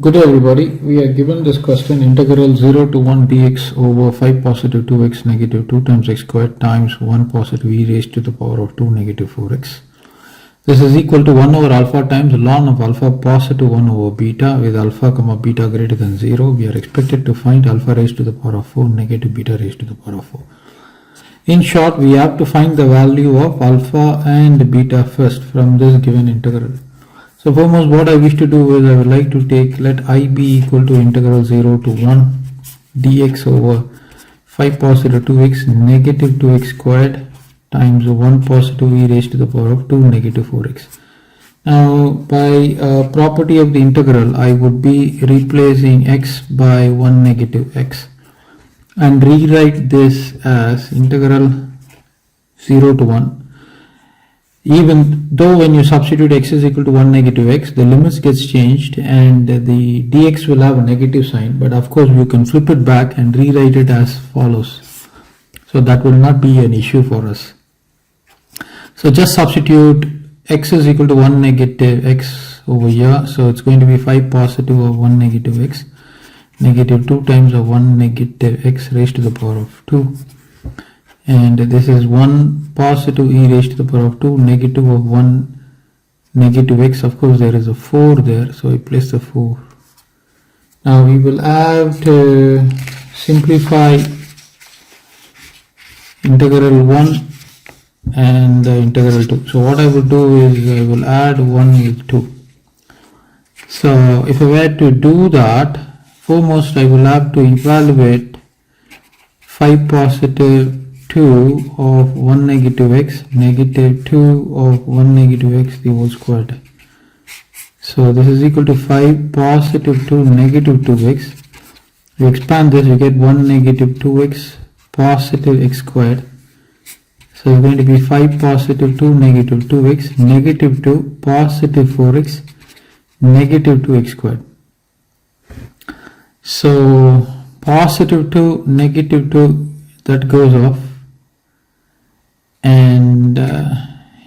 Good day everybody, we are given this question integral 0 to 1 dx over 5 positive 2x negative 2 times x squared times 1 positive e raised to the power of 2 negative 4x. This is equal to 1 over alpha times ln of alpha positive 1 over beta with alpha comma beta greater than 0. We are expected to find alpha raised to the power of 4 negative beta raised to the power of 4. In short, we have to find the value of alpha and beta first from this given integral. So foremost, what I wish to do is I would like to take, let I be equal to integral 0 to 1 dx over 5 positive 2x negative 2x squared times 1 positive e raised to the power of 2 negative 4x. Now by property of the integral, I would be replacing x by 1 negative x and rewrite this as integral 0 to 1. Even though when you substitute x is equal to 1 negative x, the limits gets changed and the dx will have a negative sign, but of course you can flip it back and rewrite it as follows. So that will not be an issue for us. So just substitute x is equal to 1 negative x over here. So it's going to be 5 positive of 1 negative x, negative 2 times of 1 negative x raised to the power of 2. And this is 1 positive e raised to the power of 2 negative of 1 negative x. Of course there is a 4 there, so I place the 4. Now we will have to simplify integral 1 and integral 2. So what I will do is I will add 1 with 2. So if I were to do that, foremost I will have to evaluate 5 positive 2 of 1 negative x negative 2 of 1 negative x the whole squared. So this is equal to 5 positive 2 negative 2x. We expand this, we get 1 negative 2x positive x squared. So it's going to be 5 positive 2 negative 2x negative 2 positive 4x negative 2x squared. So positive 2 negative 2 that goes off, and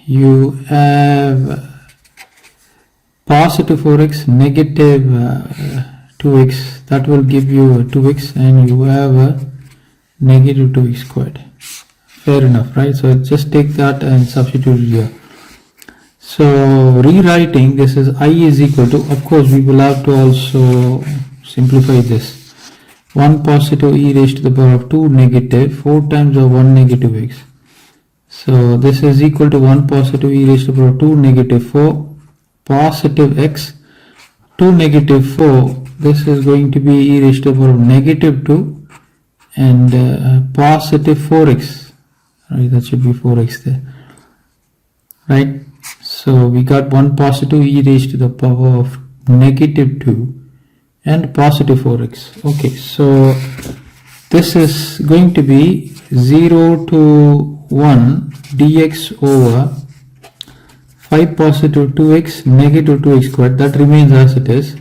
you have positive 4x negative 2x, that will give you a 2x, and you have a negative 2x squared. Fair enough, right? So just take that and substitute it here. So rewriting this is I is equal to, of course we will have to also simplify this. 1 positive e raised to the power of 2 negative 4 times of 1 negative x. So this is equal to 1 positive e raised to the power of 2 negative 4 positive x 2 negative 4. This is going to be e raised to the power of negative 2 and positive 4x. Right, that should be 4x there. Right. So we got 1 positive e raised to the power of negative 2 and positive 4x. Okay, so this is going to be 0 to 1 dx over 5 positive 2x negative 2x squared. That remains as it is,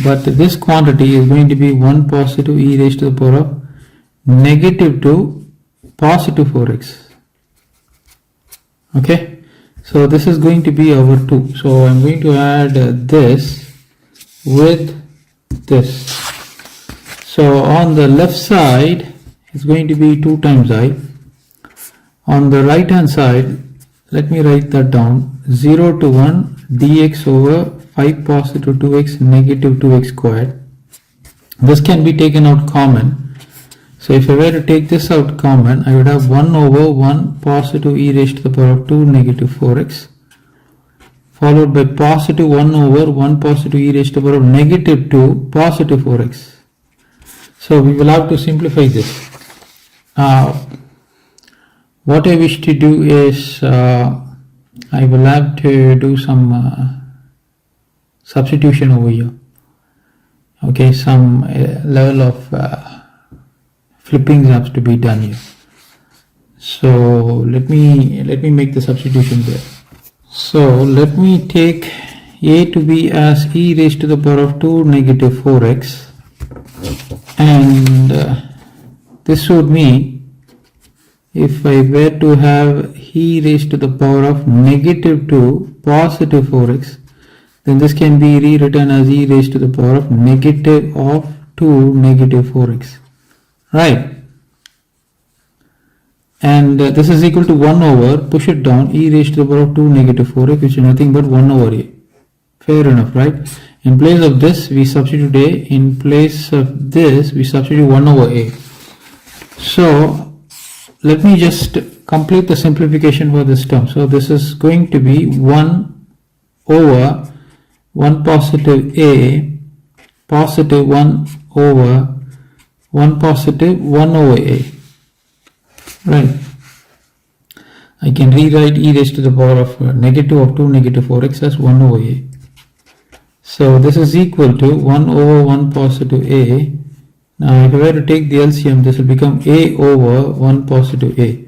but this quantity is going to be 1 positive e raised to the power of negative 2 positive 4x. Okay, so this is going to be our 2. So I'm going to add this with this. So on the left side it's going to be 2 times I. On the right hand side, let me write that down, 0 to 1 dx over 5 positive 2x negative 2x squared. This can be taken out common. So if I were to take this out common, I would have 1 over 1 positive e raised to the power of 2 negative 4x followed by positive 1 over 1 positive e raised to the power of negative 2 positive 4x. So we will have to simplify this. What I wish to do is I will have to do some substitution over here. Okay, some level of flipping has to be done here. So let me make the substitution there. So let me take a to be as e raised to the power of 2 negative 4x, and this would mean if I were to have e raised to the power of negative 2 positive 4x, then this can be rewritten as e raised to the power of negative of 2 negative 4x, right? And this is equal to 1 over, push it down, e raised to the power of 2 negative 4x, which is nothing but 1 over a. Fair enough, right? In place of this, we substitute a. In place of this, we substitute 1 over a. So, let me just complete the simplification for this term. So, this is going to be 1 over 1 positive a, positive 1 over 1 positive 1 over a. Right. I can rewrite e raised to the power of negative of 2 negative 4x as 1 over a. So this is equal to 1 over 1 positive a. Now if I were to take the LCM, this will become a over 1 positive a.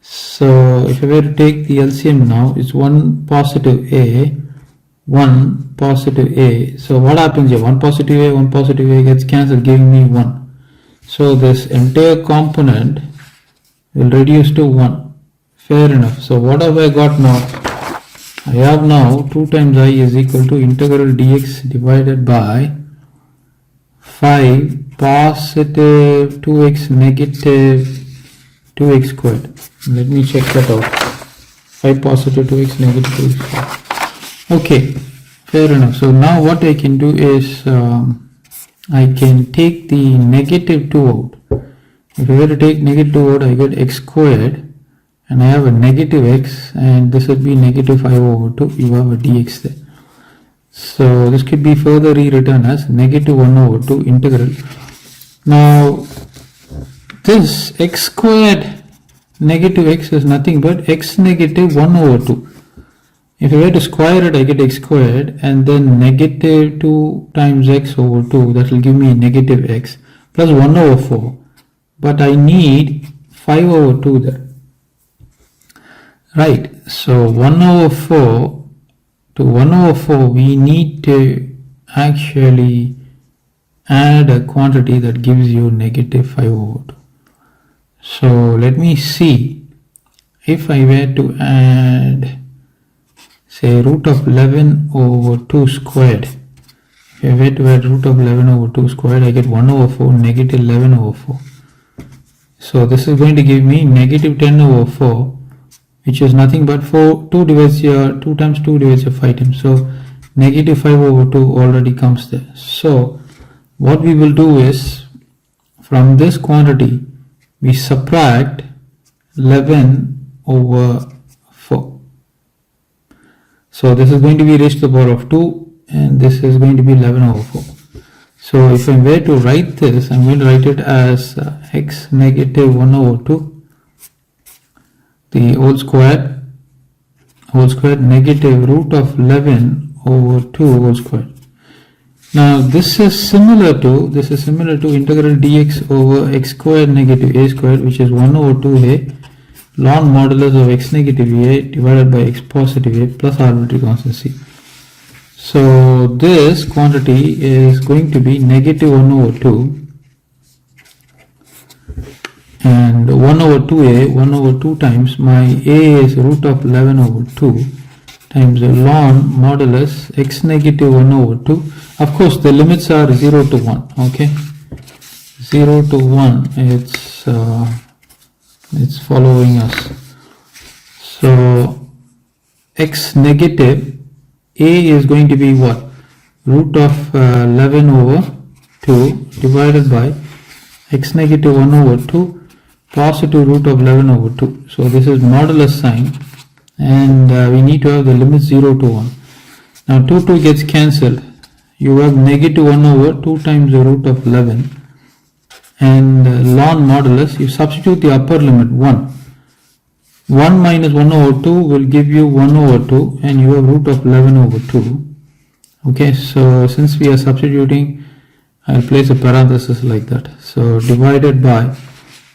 So if I were to take the LCM now, it's 1 positive a, 1 positive a. So what happens here? 1 positive a gets cancelled, giving me 1. So this entire component will reduce to 1. Fair enough. So what have I got now? I have now 2 times I is equal to integral dx divided by 5 positive 2x negative 2x squared. Let me check that out. 5 positive 2x negative 2x squared. Okay, fair enough. So now what I can do is I can take the negative 2 out. If I were to take negative 2 out, I get x squared, and I have a negative x, and this would be negative 5 over 2. You have a dx there. So this could be further rewritten as negative 1 over 2 integral. Now this x squared negative x is nothing but x negative 1 over 2. If I were to square it, I get x squared, and then negative 2 times x over 2, that will give me negative x, plus 1 over 4. But I need 5 over 2 there. Right, so 1 over 4 to 1 over 4, we need to actually add a quantity that gives you negative 5 over 2. So let me see, if I were to add, say, root of 11 over 2 squared. If I were to add root of 11 over 2 squared, I get 1 over 4, negative 11 over 4. So this is going to give me negative 10 over 4, which is nothing but 2 times 2 divides 5 times. So negative 5 over 2 already comes there. So what we will do is, from this quantity, we subtract 11 over 4. So this is going to be raised to the power of 2, and this is going to be 11 over 4. So if I were to write this, I'm going to write it as x negative 1 over 2, the whole square negative root of 11 over 2 whole square. Now this is similar to integral dx over x squared negative a squared, which is 1 over 2a ln modulus of x negative a divided by x positive a plus arbitrary constant c. So this quantity is going to be negative 1 over 2, and 1 over 2a, 1 over 2 times my a is root of 11 over 2 times ln modulus x negative 1 over 2. Of course the limits are 0 to 1, okay, 0 to 1, it's following us. So x negative a is going to be what? Root of 11 over 2 divided by x negative 1 over 2 positive root of 11 over 2. So this is modulus sign, and we need to have the limit 0 to 1. Now 2 gets cancelled. You have negative 1 over 2 times the root of 11, and ln modulus, you substitute the upper limit 1. 1 minus 1 over 2 will give you 1 over 2, and you have root of 11 over 2. Okay, so since we are substituting, I'll place a parenthesis like that. So divided by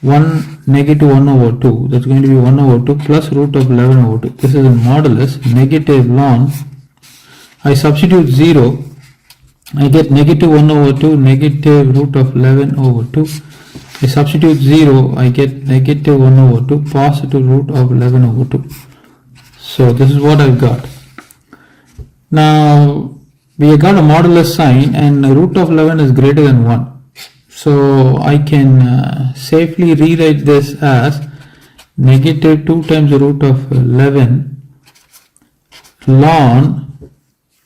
1 negative 1 over 2, that's going to be 1 over 2 plus root of 11 over 2. This is a modulus, negative ln, I substitute 0, I get negative 1 over 2, negative root of 11 over 2. I substitute 0, I get negative 1 over 2, positive root of 11 over 2. So this is what I've got. Now we have got a modulus sign and root of 11 is greater than 1. So I can safely rewrite this as negative 2 times the root of 11 ln,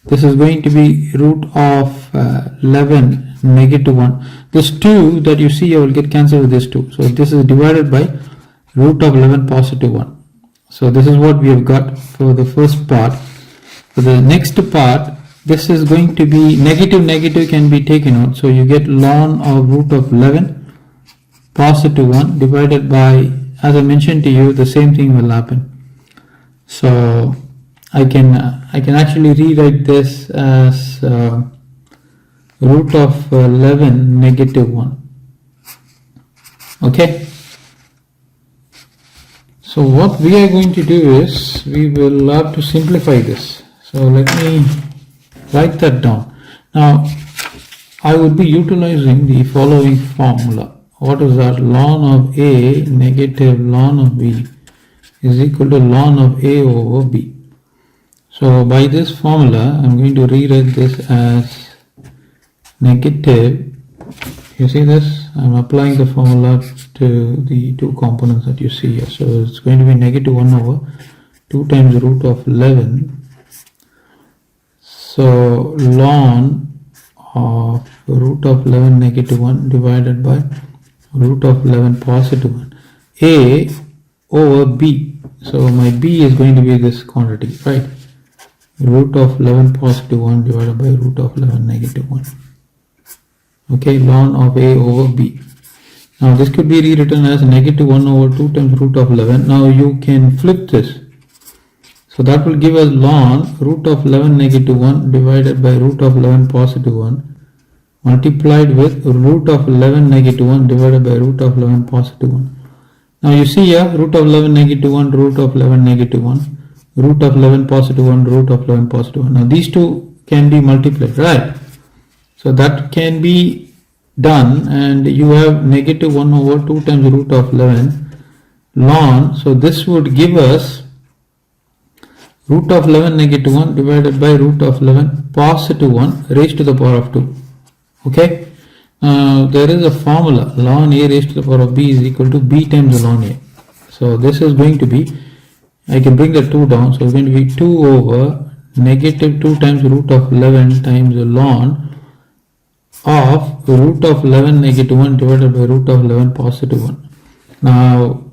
this is going to be root of 11 negative 1. This 2 that you see will get cancelled with this 2. So this is divided by root of 11 positive 1. So this is what we have got for the first part. For the next part, this is going to be negative can be taken out. So you get ln of root of 11 positive 1 divided by, as I mentioned to you, the same thing will happen. So I can actually rewrite this as root of 11 negative 1. Okay. So what we are going to do is we will have to simplify this. So let me write that down. Now I would be utilizing the following formula. What is that? Ln of A negative ln of B is equal to ln of A over B. So by this formula I'm going to rewrite this as negative, you see this, I'm applying the formula to the two components that you see here. So it's going to be negative 1 over 2 times root of 11. So ln of root of 11 negative 1 divided by root of 11 positive 1. A over B. So my B is going to be this quantity, right? Root of 11 positive 1 divided by root of 11 negative 1. Okay, ln of A over B. Now this could be rewritten as negative 1 over 2 times root of 11. Now you can flip this. So that will give us ln root of 11 negative 1 divided by root of 11 positive 1 multiplied with root of 11 negative 1 divided by root of 11 positive 1. Now you see here root of 11 negative 1, root of 11 negative 1, root of 11 positive 1, root of 11 positive 1. Now these two can be multiplied, right? So that can be done and you have negative 1 over 2 times root of 11 ln. So this would give us root of 11 negative 1 divided by root of 11 positive 1 raised to the power of 2. Okay. There is a formula ln A raised to the power of B is equal to B times ln A. So this is going to be, I can bring the 2 down. So it's going to be 2 over negative 2 times root of 11 times ln of root of 11 negative 1 divided by root of 11 positive 1. Now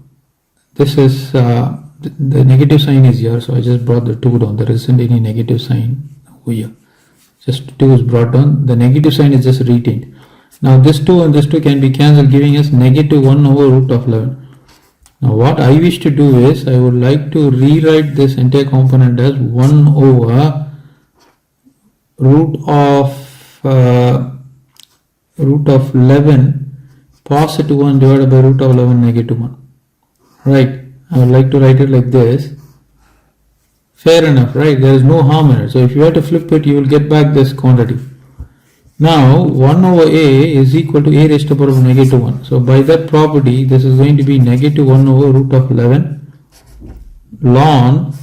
this is the negative sign is here, so I just brought the 2 down. There isn't any negative sign over here, just 2 is brought down, the negative sign is just retained. Now this 2 and this 2 can be cancelled, giving us negative 1 over root of 11. Now what I wish to do is I would like to rewrite this entire component as 1 over root of 11 positive 1 divided by root of 11 negative 1. Right, I would like to write it like this. Fair enough, right? There is no harm in it. So if you have to flip it, you will get back this quantity. Now 1 over A is equal to A raised to the power of negative 1. So by that property, this is going to be negative 1 over root of 11 ln,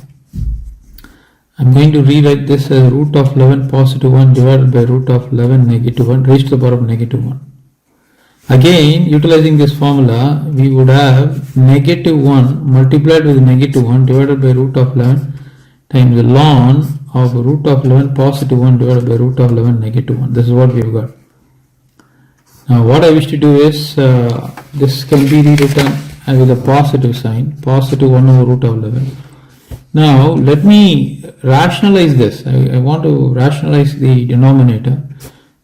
I'm going to rewrite this as root of 11 positive 1 divided by root of 11 negative 1 raised to the power of negative 1. Again, utilizing this formula, we would have negative 1 multiplied with negative 1 divided by root of 11 times the ln of root of 11 positive 1 divided by root of 11 negative 1. This is what we've got. Now what I wish to do is, this can be rewritten with a positive sign, positive 1 over root of 11. Now let me rationalize this. I want to rationalize the denominator.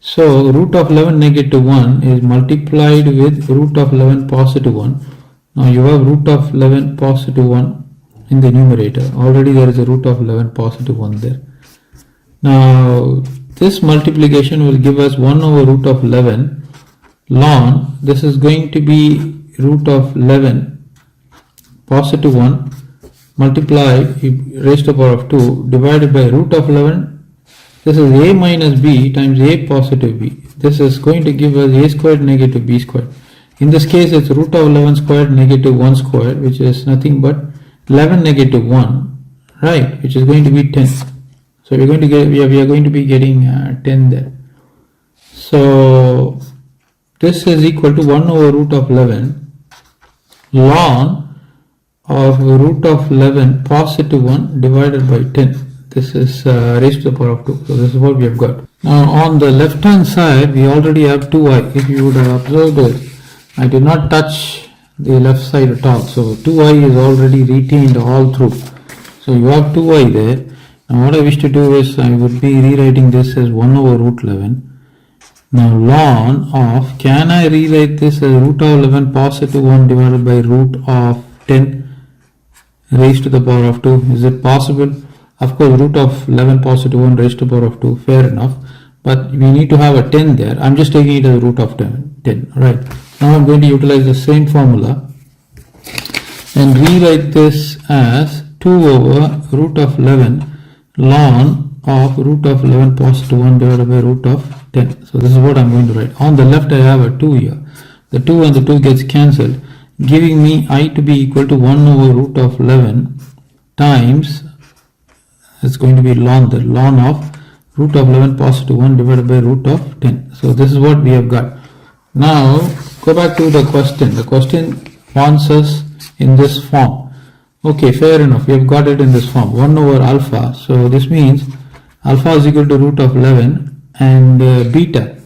So root of 11 negative 1 is multiplied with root of 11 positive 1. Now you have root of 11 positive 1 in the numerator. Already there is a root of 11 positive 1 there. Now this multiplication will give us 1 over root of 11 ln, this is going to be root of 11 positive 1 multiplied raised to the power of 2 divided by root of 11. This is A minus B times A positive B. This is going to give us A squared negative B squared. In this case, it's root of 11 squared negative 1 squared, which is nothing but 11 negative 1, right, which is going to be 10. So we're going to get, we are going to be getting 10 there. So this is equal to 1 over root of 11 ln of root of 11 positive 1 divided by 10. This is raised to the power of 2. So this is what we have got. Now on the left hand side we already have 2i. If you would have observed it, I did not touch the left side at all. So 2i is already retained all through. So you have 2i there. Now what I wish to do is I would be rewriting this as 1 over root 11. Now ln of, can I rewrite this as root of 11 positive 1 divided by root of 10 raised to the power of 2? Is it possible? Of course, root of 11 positive 1 raised to the power of 2, fair enough. But we need to have a 10 there. I'm just taking it as root of 10. Right. Now I'm going to utilize the same formula and rewrite this as 2 over root of 11 ln of root of 11 positive 1 divided by root of 10. So this is what I'm going to write. On the left I have a 2 here. The 2 and the 2 gets cancelled, giving me I to be equal to 1 over root of 11 times, it's going to be ln of root of 11 positive 1 divided by root of 10. So this is what we have got. Now go back to the question. The question wants us in this form. Okay, fair enough. We have got it in this form. 1 over alpha. So this means alpha is equal to root of 11 and beta.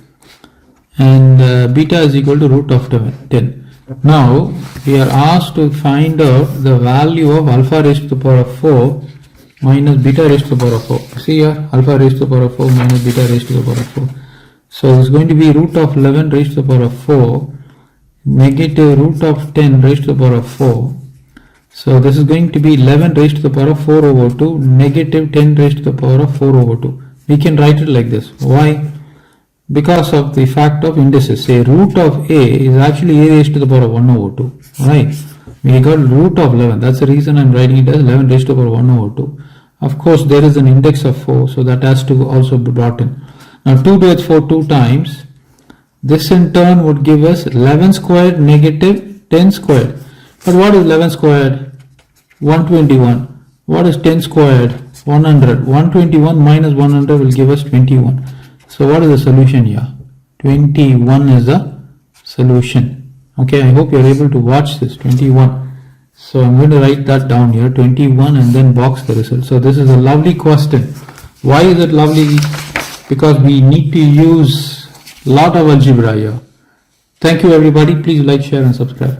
And beta is equal to root of 10. Now we are asked to find out the value of alpha raised to the power of 4 minus beta raised to the power of 4. See here, alpha raised to the power of 4 minus beta raised to the power of 4. So it's going to be root of 11 raised to the power of 4 negative root of 10 raised to the power of 4. So this is going to be 11 raised to the power of 4 over 2 negative 10 raised to the power of 4 over 2. We can write it like this. Why? Because of the fact of indices. Say root of a is actually a raised to the power of 1 over 2. Right? We got root of 11. That's the reason I'm writing it as 11 raised to the power of 1 over 2. Of course, there is an index of 4, so that has to also be brought in. Now 2 to its 4 2 times. This in turn would give us 11 squared negative 10 squared. But what is 11 squared? 121. What is 10 squared? 100. 121 minus 100 will give us 21. So what is the solution here? 21 is the solution. Okay, I hope you are able to watch this. 21. So I'm going to write that down here, 21, and then box the result. So this is a lovely question. Why is it lovely? Because we need to use a lot of algebra here. Thank you everybody. Please like, share and subscribe.